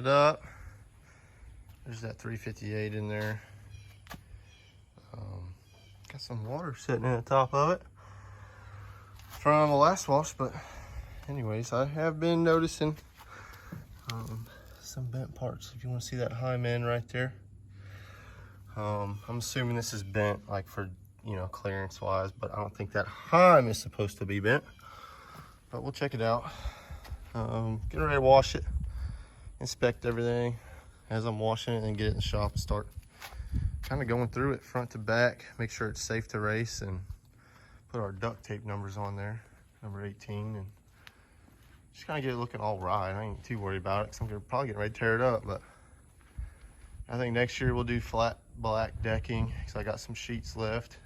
it up. There's that 358 in there. Got some water sitting in the top of it from the last wash, but anyways, I have been noticing some bent parts. If you want to see that Heim end right there, I'm assuming this is bent like for, you know, clearance wise, but I don't think that Heim is supposed to be bent, but we'll check it out. Getting ready to wash it, inspect everything as I'm washing it, and get it in the shop and start kind of going through it front to back, make sure it's safe to race, and put our duct tape numbers on there, number 18, and just kind of get it looking all right. I ain't too worried about it because I'm gonna probably get ready to tear it up, but I think next year we'll do flat black decking because I got some sheets left,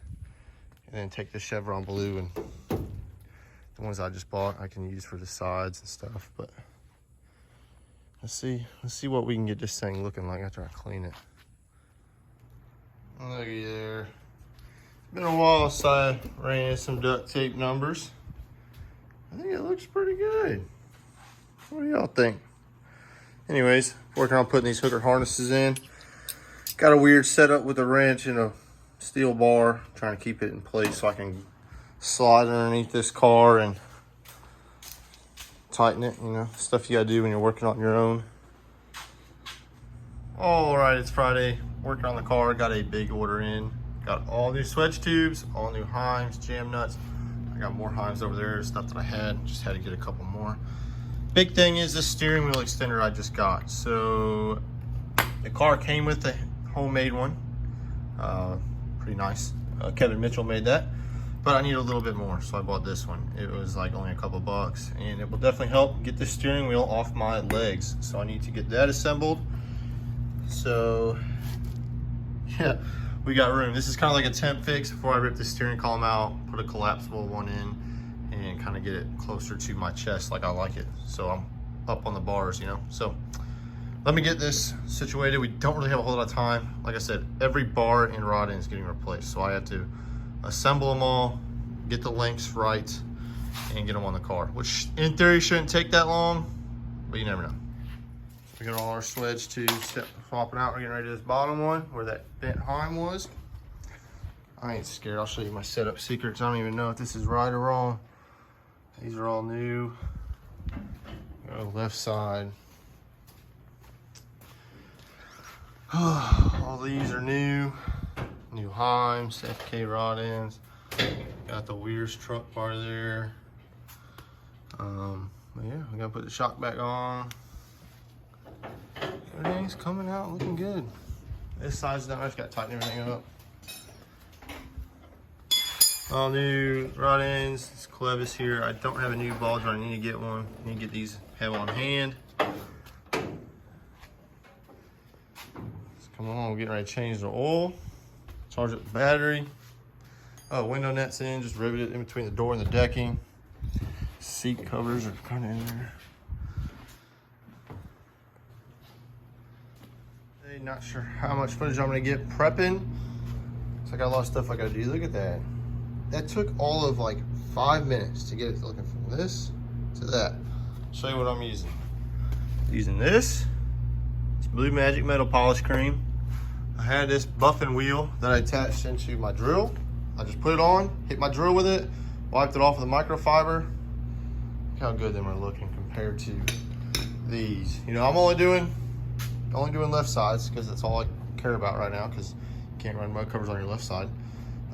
and then take the Chevron blue, and the ones I just bought I can use for the sides and stuff. But let's see what we can get this thing looking like after I clean it. Looky there. Been a while since I ran in some duct tape numbers. I think it looks pretty good. What do y'all think? Anyways, working on putting these hooker harnesses in. Got a weird setup with a wrench and a steel bar, trying to keep it in place so I can slide underneath this car and tighten it, you know, stuff you gotta do when you're working on your own. All right, it's Friday. Working on the car, got a big order in. Got all new swedge tubes, all new Heims, jam nuts. I got more Heims over there, stuff that I had, just had to get a couple more. Big thing is this steering wheel extender I just got. So the car came with the homemade one, pretty nice. Kevin Mitchell made that, but I need a little bit more, so I bought this one. It was like only a couple bucks, and it will definitely help get the steering wheel off my legs. So I need to get that assembled. So yeah, we got room. This is kind of like a temp fix before I rip the steering column out, put a collapsible one in, and kind of get it closer to my chest like I like it. So I'm up on the bars, you know. So let me get this situated. We don't really have a whole lot of time. Like I said, every bar and rod end is getting replaced. So I have to assemble them all, get the lengths right, and get them on the car, which in theory shouldn't take that long, but you never know. We got all our swedge tubes swapping out. We're getting ready to this bottom one where that bent Heim was. I ain't scared. I'll show you my setup secrets. I don't even know if this is right or wrong. These are all new. Go left side. All these are new. New Heims, FK rod ends. Got the Weir's truck bar there. But yeah, we gotta put the shock back on. Everything's coming out looking good. This side's done. I just got to tighten everything up. All new rod ends. This clevis here. I don't have a new ball joint. I need to get one. I need to get these have on hand. Let's come on. We're getting ready to change the oil. Charge up the battery. Oh, window nets in. Just rivet it in between the door and the decking. Seat covers are kind of in there. Not sure how much footage I'm gonna get prepping. So I got a lot of stuff I gotta do. Look at that. That took all of like 5 minutes to get it looking from this to that. I'll show you what I'm using. Using this. It's Blue Magic Metal Polish Cream. I had this buffing wheel that I attached into my drill. I just put it on, hit my drill with it, wiped it off with a microfiber. Look how good them are looking compared to these. You know, I'm only doing left sides because that's all I care about right now, because you can't run mud covers on your left side.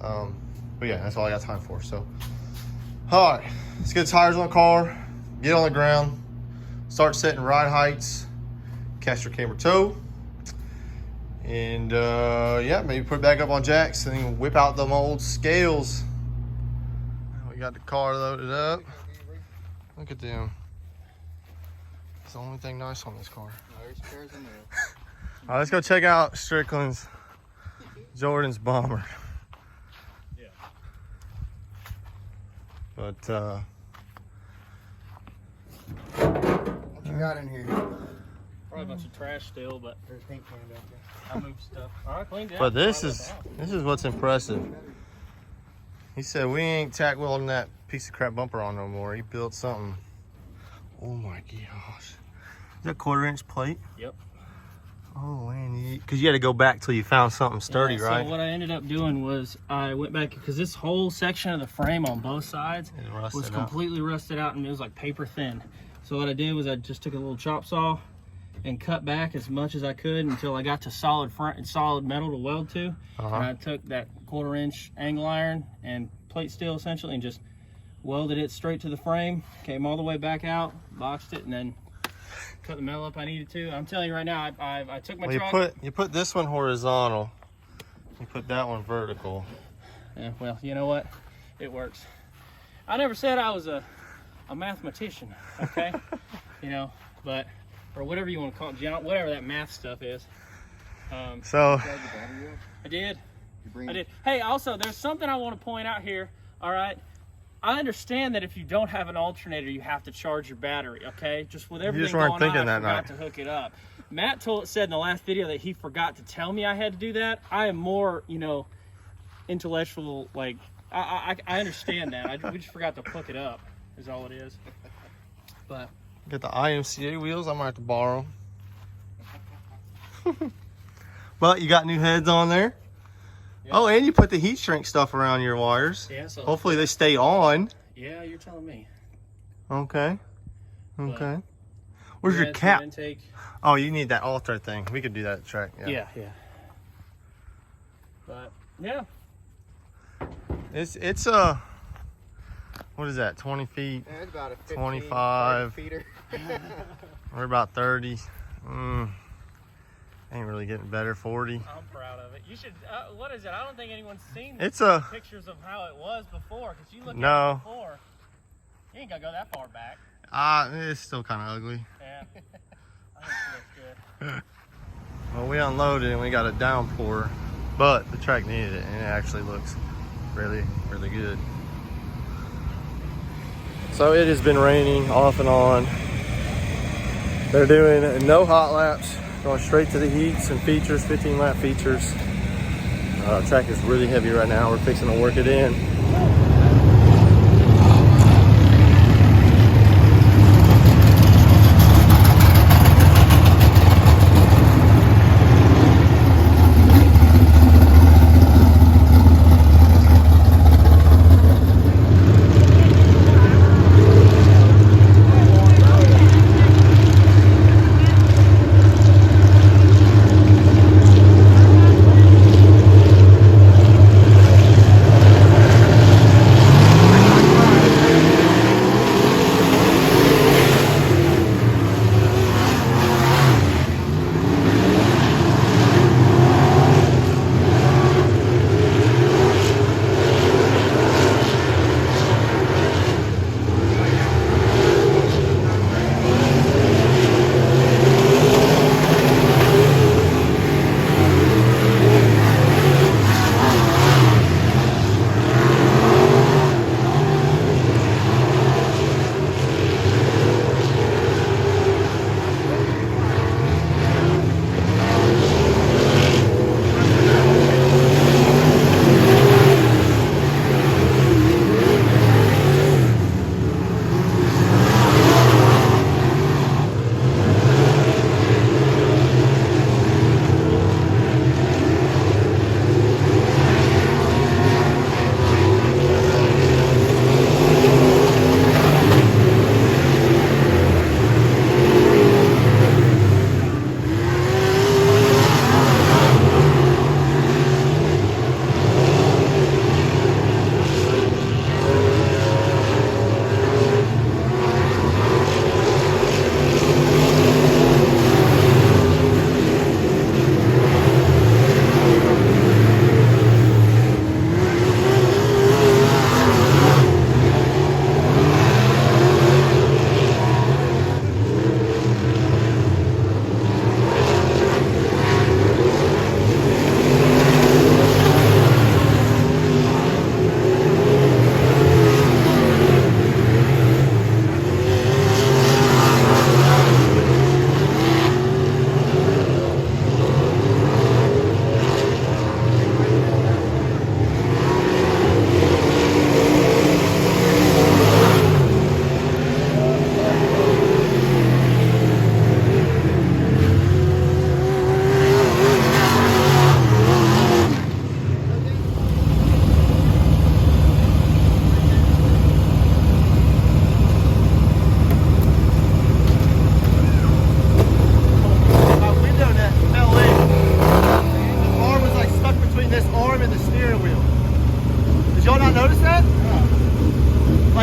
But yeah, that's all I got time for. So all right, let's get the tires on the car, get on the ground, start setting ride heights, caster camber toe, and yeah, maybe put it back up on jacks and then whip out them old scales. We got the car loaded up. Look at them. It's the only thing nice on this car. All right, let's go check out Strickland's Jordan's Bomber. Yeah. But what you got in here? Probably a bunch of trash still, but There's paint can back there. I moved stuff. All right, cleaned it out. but this is what's impressive. He said we ain't tack welding that piece of crap bumper on no more. He built something. Oh my gosh. that 1/4 inch plate? Yep. Oh man, because you had to go back till you found something sturdy, Yeah, right? So what I ended up doing was I went back, because this whole section of the frame on both sides was completely rusted out, and it was like paper thin. So what I did was I just took a little chop saw and cut back as much as I could until I got to solid front and solid metal to weld to. And I took that 1/4 inch angle iron and plate steel essentially and just welded it straight to the frame, came all the way back out, boxed it, and then cut the metal up I needed to. I'm telling you right now, I took my truck. You put this one horizontal. You put that one vertical. Yeah, well, you know what? It works. I never said I was a mathematician, okay? You know, but, or whatever you want to call it, whatever that math stuff is. So I did. I did. Hey, also, there's something I want to point out here, all right? I understand that if you don't have an alternator, you have to charge your battery, okay? Just with everything going on, I forgot to hook it up. Matt said in the last video that he forgot to tell me I had to do that. I am more, you know, intellectual, like, I understand that. We just forgot to hook it up, is all it is. But get the IMCA wheels, I might have to borrow. But you got new heads on there. Yeah. Oh, and you put the heat shrink stuff around your wires. Yeah, so hopefully they stay on. Yeah, you're telling me. Okay. Okay. Where's your cap? Oh, you need that altar thing. We could do that at the track. Yeah. Yeah. But yeah. It's what is that? 20 feet? Yeah, it's about a 15, 25 feeder. We're about 30. Ain't really getting better. 40. I'm proud of it. You should. What is it? I don't think anyone's seen pictures of how it was before. Because you look at it before, you ain't gonna go that far back. It's still kind of ugly. Yeah. I think it looks good. Well, we unloaded and we got a downpour, but the track needed it, and it actually looks really, really good. So it has been raining off and on. They're doing no hot laps. Going straight to the heats and features, 15 lap features. Track is really heavy right now. We're fixing to work it in.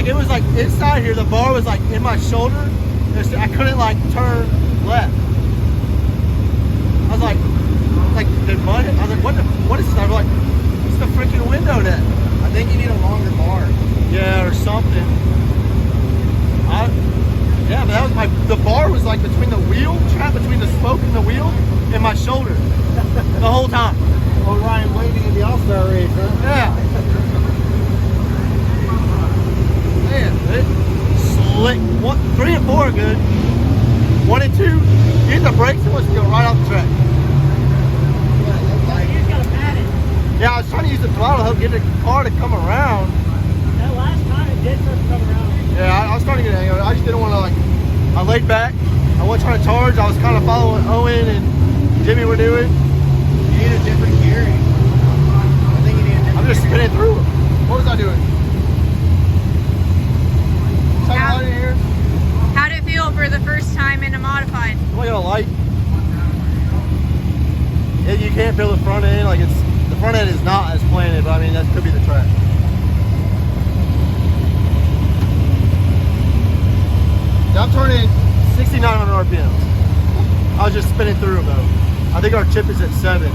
it was like inside here, the bar was like in my shoulder. I couldn't like turn left. I was like, did mud? I was like, what is this? I was like, it's the freaking window net. I think you need a longer bar. Yeah, or something. Yeah, but that was the bar was like between the wheel, trapped between the spoke and the wheel, and my shoulder the whole time. Oh, Ryan waiting in the All-Star race, huh? Yeah. Man, it slick. 3 and 4 are good. 1 and 2, you hit the brakes, it wants to go right off the track. Yeah, I was trying to use the throttle to help get the car to come around. That last time it did start to come around. Yeah, I was starting to get it. I just didn't want to I laid back. I wasn't trying to charge. I was kind of following what Owen and Jimmy were doing. You need a different gearing. I think you need a different I'm just spinning through them. What was I doing? How- Out in here. How'd it feel for the first time in a modified? I got a light. You can't feel the front end. The front end is not as planted, but I mean that could be the track. I'm turning 6,900 RPMs. I was just spinning through them though. I think our chip is at 7.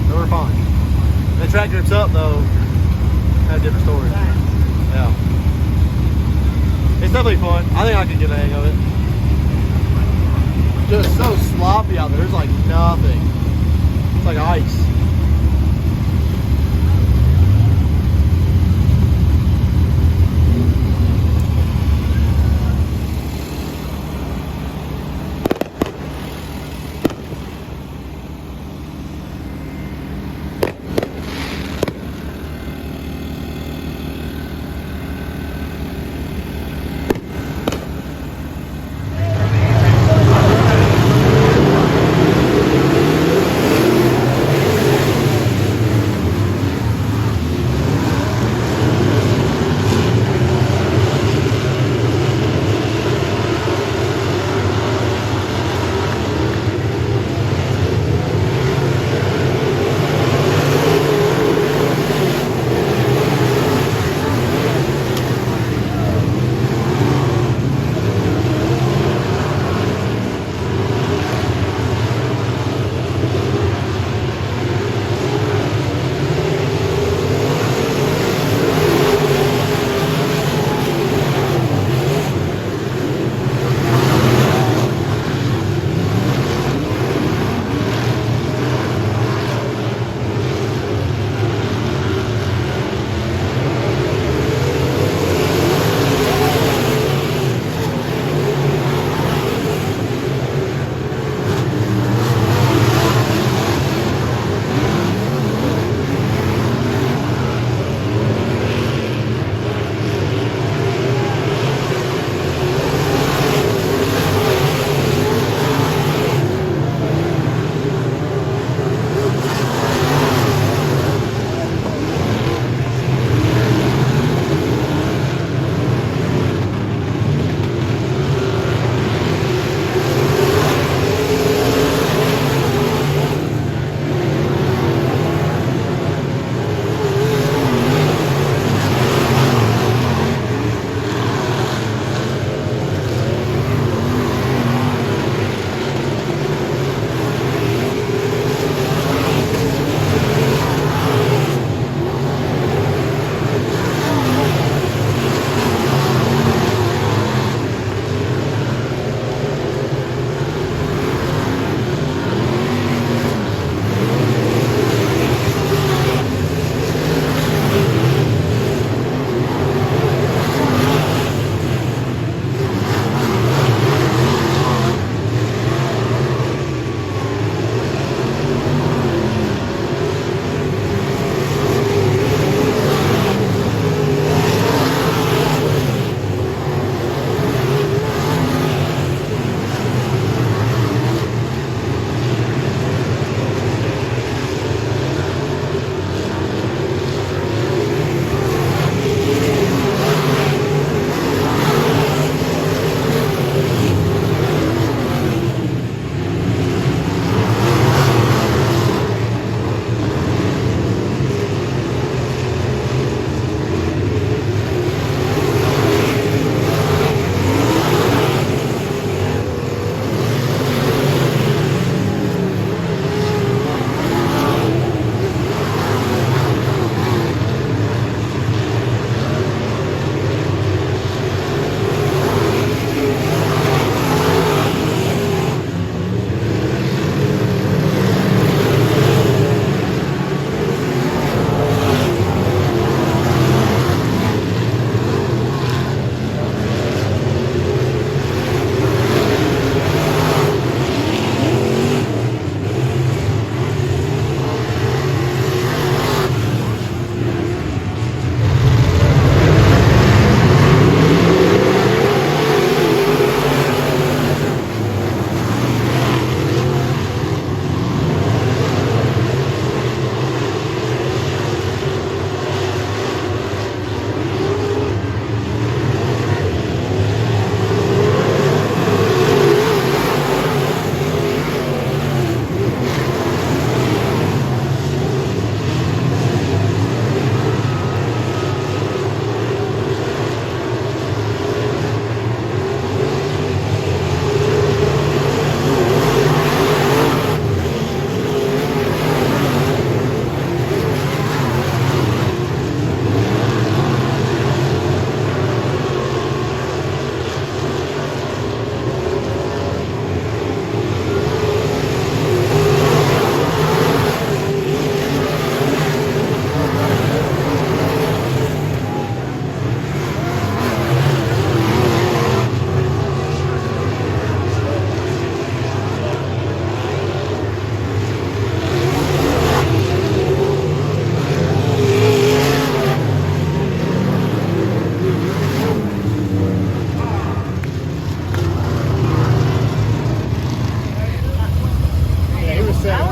So we're fine. The track grips up though. Had a different story. Yeah. It's definitely fun. I think I could get a hang of it. Just so sloppy out there. There's like nothing. It's like ice.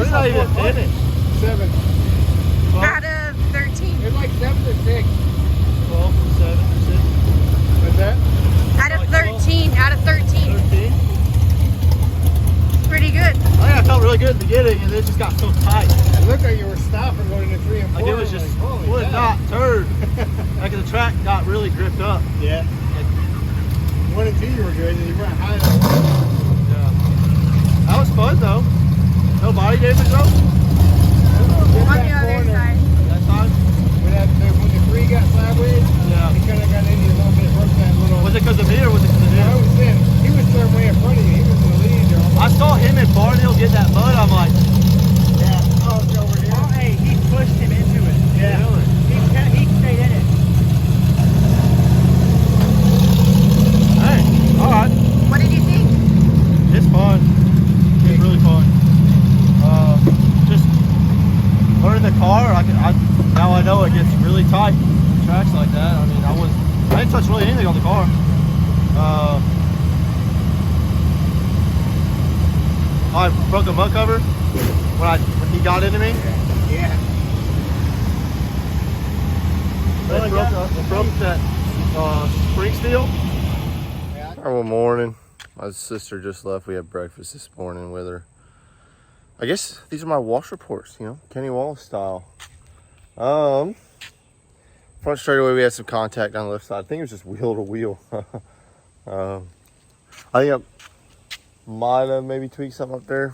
was not even finished. 7. Out of 13. It's like 7 to 6. 12, 7, 6. What's that? Out of 13. Out of 13. 13. Pretty good. I think I felt really good at the beginning, and it just got so tight. It looked like you were stopping going into 3 and 4. Like it was just would not turn. Like the track got really gripped up. Yeah. 1 and 2 you were good, and you went high. Yeah. That was fun though. No body damage though. On the other side. That time. When the 3 got sideways, Yeah. he kind of got into a little bit, broke that little. Was it because of me or was it because of I him? was saying, he was third way in front of you. He was in the lead. I saw him and Barnhill get that mud. I'm like, Yeah. Oh, it's over here. Oh, hey, he pushed him into it. Yeah. really? He stayed in it. Hey, all right. What did you think? It's fun. It's really fun. Just learning the car. Now I know it gets really tight. Tracks like that. I mean, I didn't touch really anything on the car. I broke a mud cover when he got into me. Yeah. It broke that spring steel. Good morning. My sister just left. We had breakfast this morning with her. I guess these are my wash reports, you know, Kenny Wallace style. Front straightaway we had some contact on the left side. I think it was just wheel to wheel. I think I might have maybe tweaked something up there,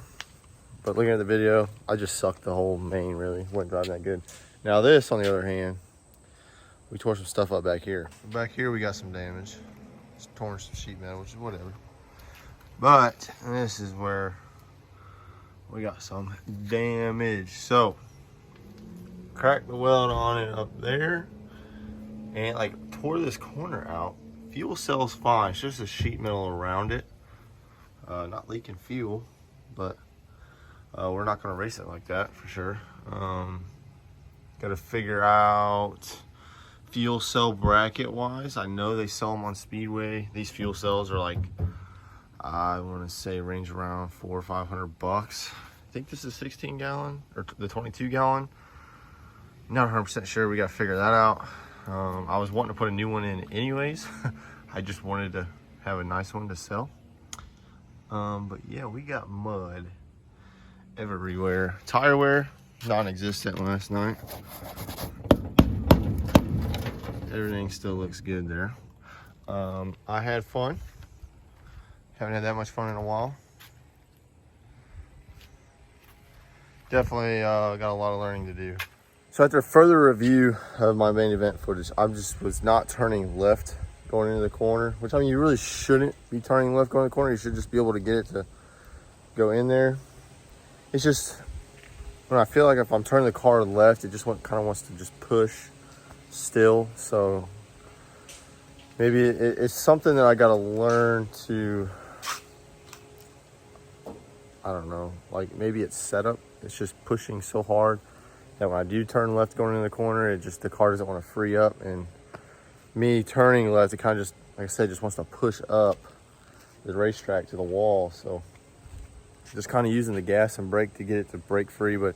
but looking at the video, I just sucked the whole main really. Wasn't driving that good. Now this, on the other hand, we tore some stuff up back here. Back here we got some damage. It's torn some sheet metal, which is whatever. But this is where we got some damage. So, cracked the weld on it up there and like tore this corner out. Fuel cell's fine, it's just the sheet metal around it. Not leaking fuel, but we're not gonna race it like that for sure. Got to figure out fuel cell bracket wise. I know they sell them on Speedway. These fuel cells are like, I want to say range around $400 or $500. I think this is 16 gallon or the 22 gallon. Not 100% sure. We got to figure that out. I was wanting to put a new one in anyways. I just wanted to have a nice one to sell. But yeah, we got mud everywhere. Tire wear, non-existent last night. Everything still looks good there. I had fun. Haven't had that much fun in a while. Definitely got a lot of learning to do. So after further review of my main event footage, I just was not turning left going into the corner, which I mean, you really shouldn't be turning left going in the corner. You should just be able to get it to go in there. It's just, when I feel like if I'm turning the car left, it just kind of wants to just push still. So maybe it's something that I got to learn to, I don't know, like maybe it's setup. It's just pushing so hard that when I do turn left going into the corner, the car doesn't want to free up. And me turning left, it kind of just, like I said, just wants to push up the racetrack to the wall. So just kind of using the gas and brake to get it to break free. But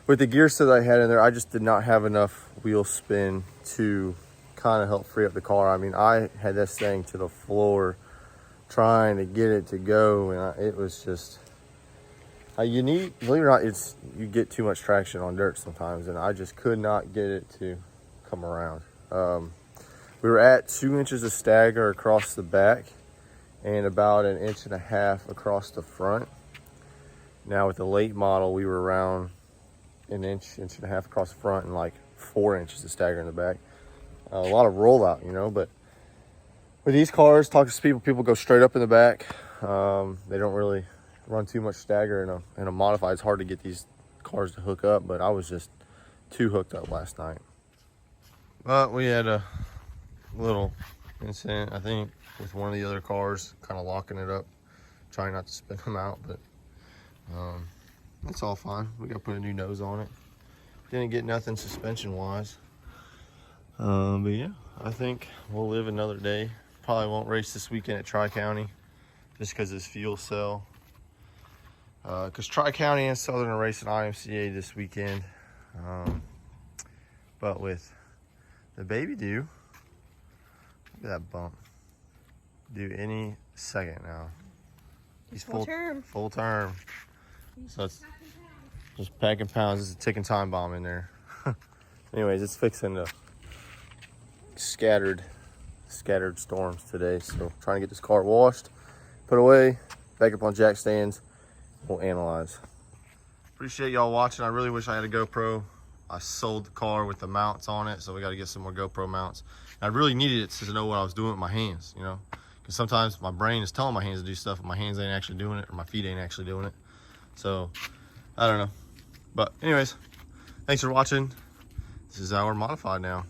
with the gear set that I had in there, I just did not have enough wheel spin to kind of help free up the car. I mean, I had this thing to the floor trying to get it to go, and it was just, you need, believe it or not, you get too much traction on dirt sometimes, and I just could not get it to come around. We were at 2 inches of stagger across the back and about 1.5 inches across the front. Now with the late model, we were around 1 inch, 1.5 inches across the front and like 4 inches of stagger in the back. A lot of rollout, you know, but with these cars, talk to people go straight up in the back. They don't really run too much stagger in a modified. It's hard to get these cars to hook up, but I was just too hooked up last night. But we had a little incident, I think, with one of the other cars, kind of locking it up, trying not to spin them out, but it's all fine. We got to put a new nose on it. Didn't get nothing suspension wise. But yeah, I think we'll live another day. Probably won't race this weekend at Tri-County just because this fuel cell because Tri-County and Southern are racing IMCA this weekend. But with the baby due, look at that bump, due any second now. He's full term. Full term. So it's just packing pounds. It's a ticking time bomb in there. Anyways, it's fixing the scattered storms today. So trying to get this car washed, put away, back up on jack stands. We'll analyze. Appreciate y'all watching. I really wish I had a GoPro. I sold the car with the mounts on it, so we got to get some more GoPro mounts. And I really needed it to know what I was doing with my hands, you know, because sometimes my brain is telling my hands to do stuff, but my hands ain't actually doing it, or my feet ain't actually doing it. So I don't know. But anyways, thanks for watching. This is our modified now.